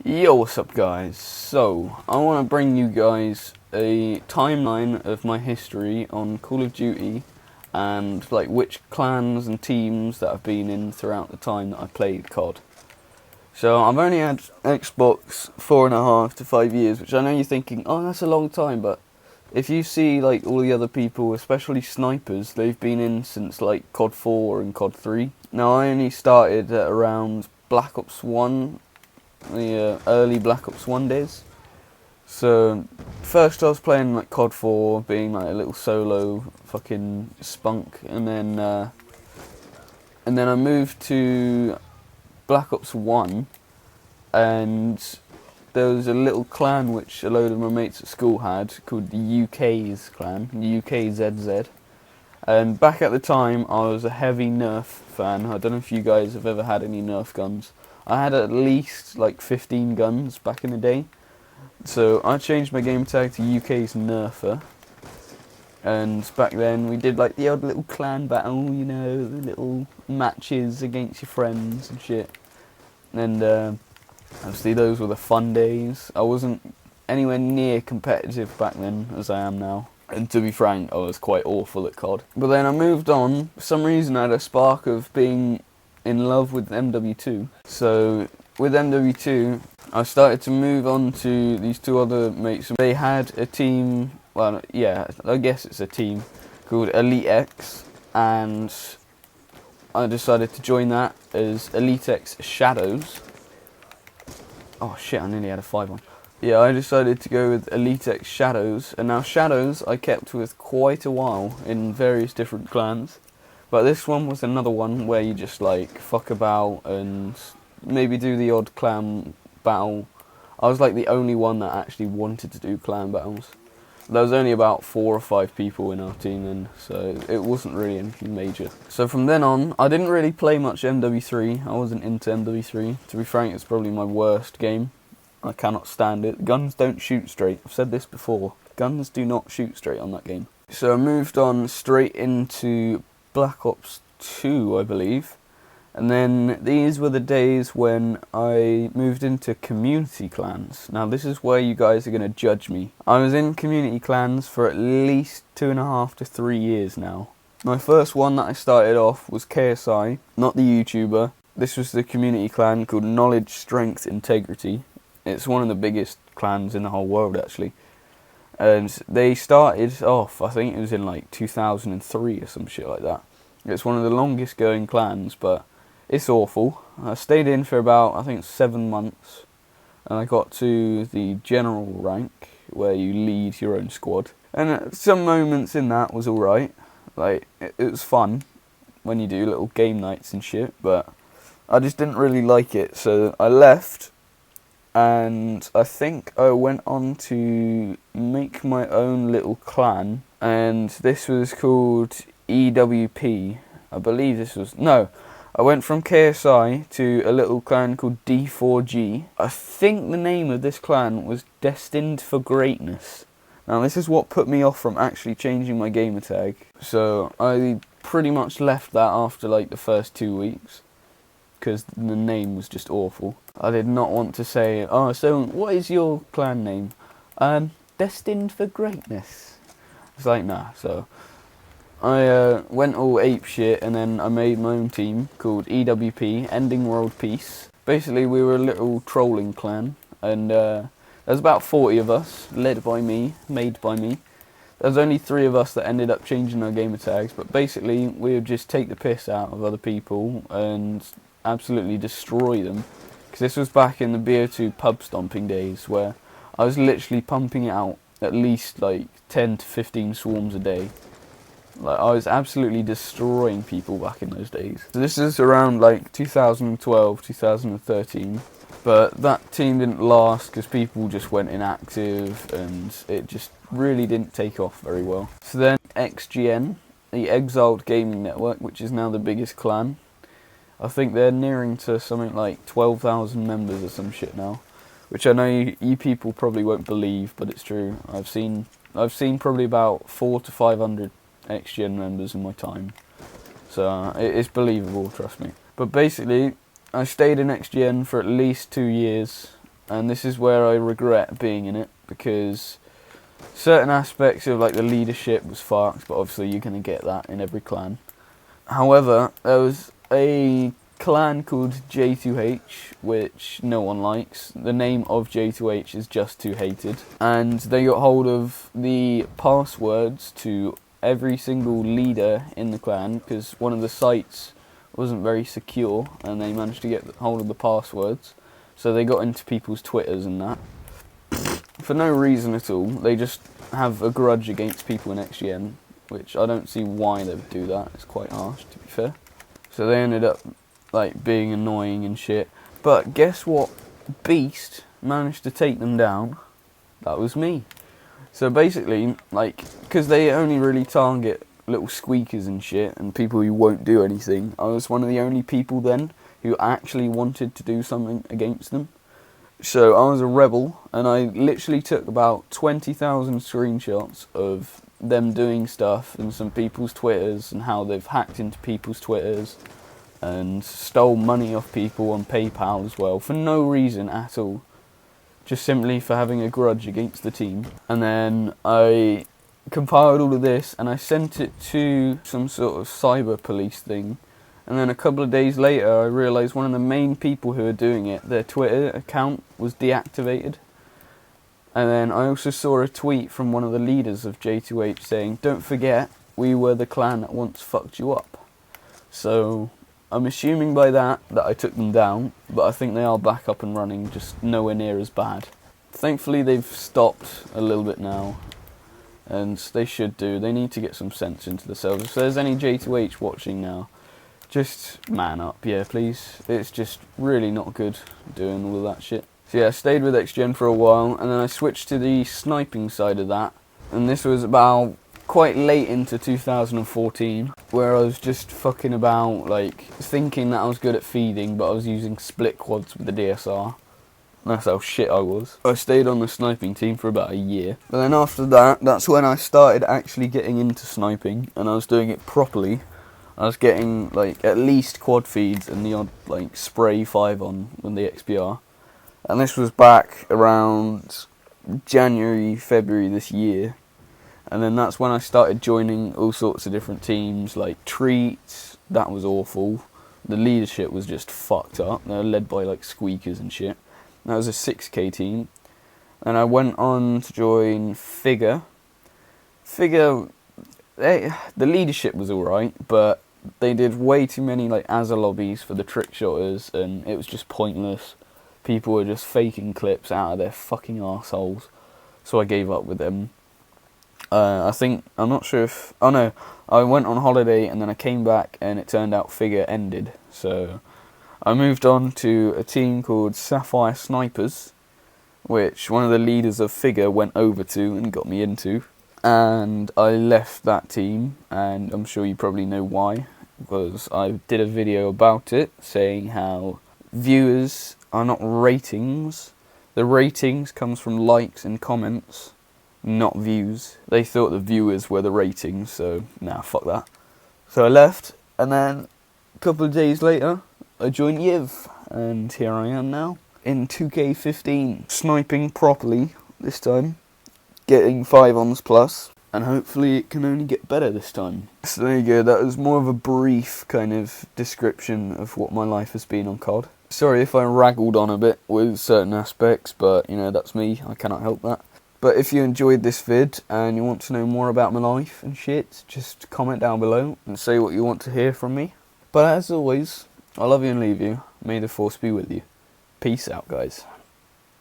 Yo, what's up guys? So, I want to bring you guys a timeline of my history on Call of Duty and like which clans and teams that I've been in throughout the time that I played COD. So, I've only had Xbox 4.5 to 5 years, which I know you're thinking, oh that's a long time, but if you see like all the other people, especially snipers, they've been in since like COD 4 and COD 3. Now I only started at around Black Ops 1, the early Black Ops 1 days. So first I was playing like COD 4, being like a little solo fucking spunk, and then I moved to Black Ops 1, and there was a little clan which a load of my mates at school had called the UK's clan, UKZZ. And back at the time I was a heavy Nerf fan. I don't know if you guys have ever had any Nerf guns. I had at least like 15 guns back in the day. So I changed my game tag to UK's Nerfer. And back then we did like the odd little clan battle, you know, the little matches against your friends and shit. And obviously those were the fun days. I wasn't anywhere near competitive back then as I am now. And to be frank, I was quite awful at COD. But then I moved on. For some reason I had a spark of being in love with MW2. So with MW2, I started to move on to these two other mates. They had a team, well yeah, I guess it's a team, called Elite X. And I decided to join that as Elite X Shadows. Oh shit, I nearly had a 5-1. Yeah, I decided to go with Elite X Shadows, and now Shadows I kept with quite a while in various different clans, but this one was another one where you just like fuck about and maybe do the odd clan battle. I was like the only one that actually wanted to do clan battles. There was only about 4 or 5 people in our team then, so it wasn't really anything major. So from then on, I didn't really play much MW3, I wasn't into MW3. To be frank, it's probably my worst game. I cannot stand it. Guns don't shoot straight. I've said this before. Guns do not shoot straight on that game. So I moved on straight into Black Ops 2, I believe. And then these were the days when I moved into community clans. Now this is where you guys are going to judge me. I was in community clans for at least 2.5 to 3 years now. My first one that I started off was KSI, not the YouTuber. This was the community clan called Knowledge, Strength, Integrity. It's one of the biggest clans in the whole world actually. And they started off, I think it was in like 2003 or some shit like that. It's one of the longest going clans, but it's awful. I stayed in for about, I think 7 months. And I got to the general rank, where you lead your own squad. And some moments in that was alright. Like, it was fun when you do little game nights and shit, but I just didn't really like it, so I left. And I think I went on to make my own little clan, and this was called EWP. I believe this was, no, I went from KSI to a little clan called D4G. I think the name of this clan was Destined for Greatness. Now this is what put me off from actually changing my gamer tag. So I pretty much left that after like the first 2 weeks, because the name was just awful. I did not want to say, oh, so what is your clan name? Destined for Greatness. It's like, nah, so I went all ape shit, and then I made my own team called EWP, Ending World Peace. Basically, we were a little trolling clan, and there was about 40 of us, led by me, made by me. There was only 3 of us that ended up changing our gamer tags, but basically we would just take the piss out of other people and absolutely destroy them. Because this was back in the BO2 pub stomping days, where I was literally pumping out at least like 10 to 15 swarms a day. Like, I was absolutely destroying people back in those days. So this is around like 2012, 2013. But that team didn't last because people just went inactive and it just really didn't take off very well. So then XGN, the Exiled Gaming Network, which is now the biggest clan. I think they're nearing to something like 12,000 members or some shit now. Which I know you people probably won't believe, but it's true. I've seen probably about 400 to 500 XGN members in my time. So it's believable, trust me. But basically, I stayed in XGN for at least 2 years, and this is where I regret being in it, because certain aspects of like the leadership was fucked, but obviously you're going to get that in every clan. However, there was a clan called J2H, which no one likes. The name of J2H is just too hated, and they got hold of the passwords to every single leader in the clan, because one of the sites wasn't very secure, and they managed to get hold of the passwords, so they got into people's Twitters and that. For no reason at all. They just have a grudge against people in XGN, which I don't see why they would do that. It's quite harsh, to be fair. So they ended up like being annoying and shit. But guess what? Beast managed to take them down. That was me. So basically, like, because they only really target little squeakers and shit and people who won't do anything, I was one of the only people then who actually wanted to do something against them. So I was a rebel, and I literally took about 20,000 screenshots of them doing stuff and some people's Twitters and how they've hacked into people's Twitters and stole money off people on PayPal as well, for no reason at all. Just simply for having a grudge against the team. And then I compiled all of this and I sent it to some sort of cyber police thing. And then a couple of days later, I realised one of the main people who were doing it, their Twitter account was deactivated. And then I also saw a tweet from one of the leaders of J2H saying, "Don't forget, we were the clan that once fucked you up." So I'm assuming by that I took them down, but I think they are back up and running, just nowhere near as bad. Thankfully they've stopped a little bit now, and they should do. They need to get some sense into themselves. If there's any J2H watching now, just man up, yeah, please. It's just really not good doing all of that shit. So yeah, I stayed with XGen for a while, and then I switched to the sniping side of that. And this was about quite late into 2014, where I was just fucking about, like, thinking that I was good at feeding, but I was using split quads with the DSR. That's how shit I was. I stayed on the sniping team for about a year. But then after that, that's when I started actually getting into sniping, and I was doing it properly. I was getting like at least quad feeds and the odd like spray 5-on with the XPR. And this was back around January, February this year. And then that's when I started joining all sorts of different teams, like Treats. That was awful. The leadership was just fucked up. They were led by like squeakers and shit. That was a 6K team. And I went on to join Figure. The leadership was alright, but they did way too many like Azza lobbies for the trick shotters, and it was just pointless. People were just faking clips out of their fucking arseholes, so I gave up with them. I'm not sure if... Oh no, I went on holiday and then I came back and it turned out Figure ended, so I moved on to a team called Sapphire Snipers, which one of the leaders of Figure went over to and got me into. And I left that team, and I'm sure you probably know why, because I did a video about it, saying how viewers are not ratings. The ratings comes from likes and comments, not views. They thought the viewers were the ratings, so nah, fuck that. So I left, and then a couple of days later, I joined Yiv, and here I am now, in 2K15, sniping properly this time. Getting 5-ons plus, and hopefully it can only get better this time. So there you go, that was more of a brief kind of description of what my life has been on COD. Sorry if I raggled on a bit with certain aspects, but you know, that's me, I cannot help that. But if you enjoyed this vid and you want to know more about my life and shit, just comment down below and say what you want to hear from me. But as always, I love you and leave you. May the force be with you. Peace out, guys.